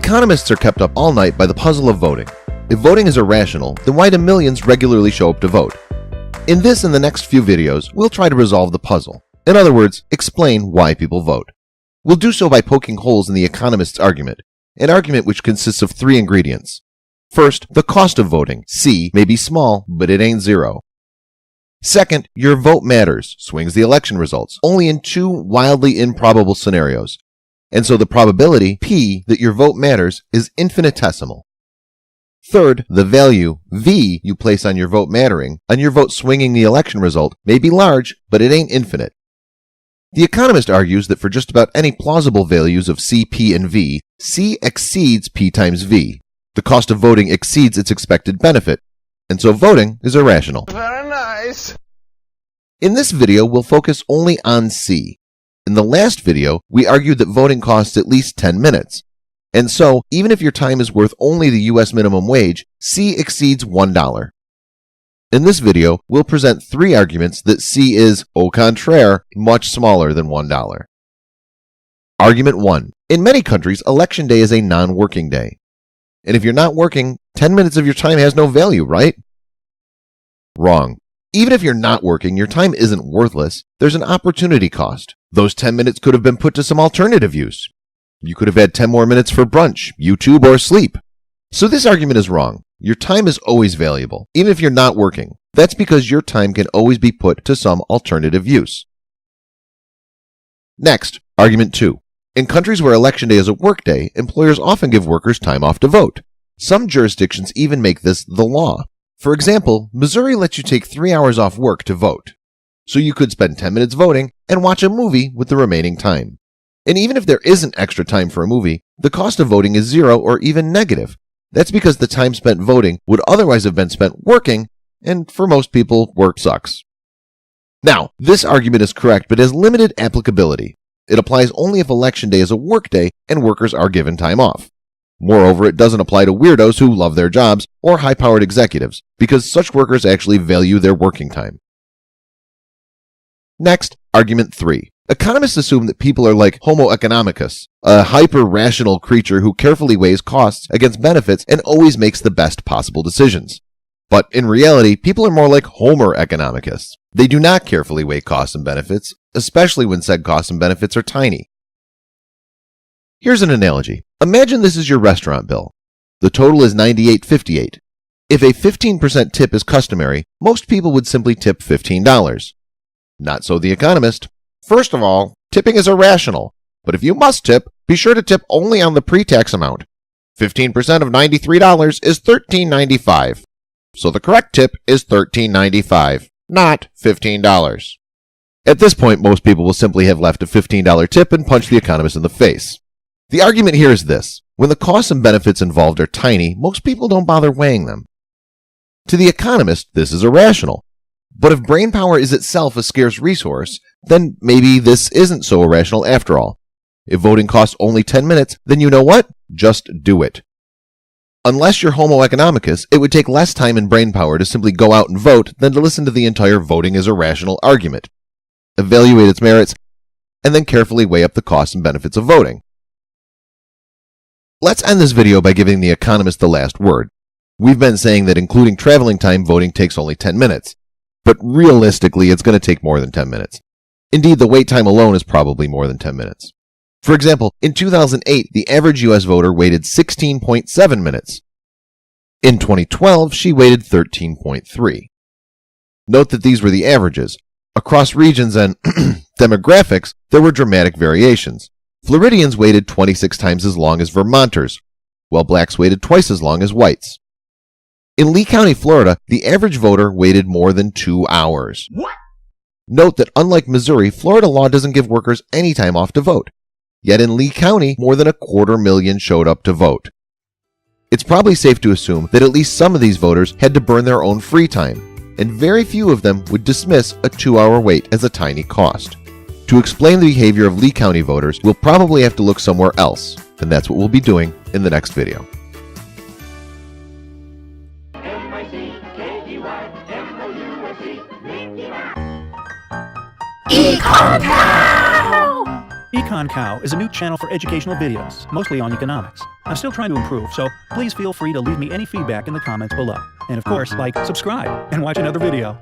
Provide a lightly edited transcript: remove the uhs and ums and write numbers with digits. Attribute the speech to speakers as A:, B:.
A: Economists are kept up all night by the puzzle of voting. If voting is irrational, then why do millions regularly show up to vote? In this and the next few videos, we'll try to resolve the puzzle. In other words, explain why people vote. We'll do so by poking holes in the economist's argument, an argument which consists of three ingredients. First, the cost of voting, C, may be small, but it ain't zero. Second, your vote matters, swings the election results, only in two wildly improbable scenarios. And so the probability, P, that your vote matters is infinitesimal. Third, the value, V, you place on your vote mattering, on your vote swinging the election result, may be large, but it ain't infinite. The economist argues that for just about any plausible values of C, P, and V, C exceeds P times V. The cost of voting exceeds its expected benefit, and so voting is irrational.
B: Very nice.
A: In this video, we'll focus only on C. In the last video, we argued that voting costs at least 10 minutes. And so, even if your time is worth only the US minimum wage, C exceeds $1. In this video, we'll present three arguments that C is, au contraire, much smaller than $1. Argument 1. In many countries, Election Day is a non-working day. And if you're not working, 10 minutes of your time has no value, right? Wrong. Even if you're not working, your time isn't worthless. There's an opportunity cost. Those 10 minutes could have been put to some alternative use. You could have had 10 more minutes for brunch, YouTube, or sleep. So this argument is wrong. Your time is always valuable, even if you're not working. That's because your time can always be put to some alternative use. Next, argument 2. In countries where Election Day is a workday, employers often give workers time off to vote. Some jurisdictions even make this the law. For example, Missouri lets you take 3 hours off work to vote. So you could spend 10 minutes voting and watch a movie with the remaining time. And even if there isn't extra time for a movie, the cost of voting is zero or even negative. That's because the time spent voting would otherwise have been spent working, and for most people, work sucks. Now, this argument is correct, but has limited applicability. It applies only if Election Day is a workday and workers are given time off. Moreover, it doesn't apply to weirdos who love their jobs or high-powered executives, because such workers actually value their working time. Next, argument 3. Economists assume that people are like Homoeconomicus, a hyper-rational creature who carefully weighs costs against benefits and always makes the best possible decisions. But in reality, people are more like Homoeconomicus. They do not carefully weigh costs and benefits, especially when said costs and benefits are tiny. Here's an analogy. Imagine this is your restaurant bill. The total is $98.58. If a 15% tip is customary, most people would simply tip $15. Not so the economist. First of all, tipping is irrational, but if you must tip, be sure to tip only on the pre-tax amount. 15% of $93 is $13.95. So the correct tip is $13.95, not $15. At this point, most people will simply have left a $15 tip and punch the economist in the face. The argument here is this. When the costs and benefits involved are tiny, most people don't bother weighing them. To the economist, this is irrational. But if brainpower is itself a scarce resource, then maybe this isn't so irrational after all. If voting costs only 10 minutes, then you know what? Just do it. Unless you're Homo economicus, it would take less time and brainpower to simply go out and vote than to listen to the entire voting is irrational argument, evaluate its merits, and then carefully weigh up the costs and benefits of voting. Let's end this video by giving the economist the last word. We've been saying that including traveling time, voting takes only 10 minutes. But realistically, it's going to take more than 10 minutes. Indeed, the wait time alone is probably more than 10 minutes. For example, in 2008, the average US voter waited 16.7 minutes. In 2012, she waited 13.3. Note that these were the averages. Across regions and demographics, there were dramatic variations. Floridians waited 26 times as long as Vermonters, while blacks waited twice as long as whites. In Lee County, Florida, the average voter waited more than 2 hours.
B: What?
A: Note that unlike Missouri, Florida law doesn't give workers any time off to vote. Yet in Lee County, more than 250,000 showed up to vote. It's probably safe to assume that at least some of these voters had to burn their own free time, and very few of them would dismiss a 2-hour wait as a tiny cost. To explain the behavior of Lee County voters, we'll probably have to look somewhere else, and that's what we'll be doing in the next video.
C: Eco-Cow!
B: Econ Cow is a new channel for educational videos, mostly on economics. I'm still trying to improve, so please feel free to leave me any feedback in the comments below. And of course, like, subscribe, and watch another video.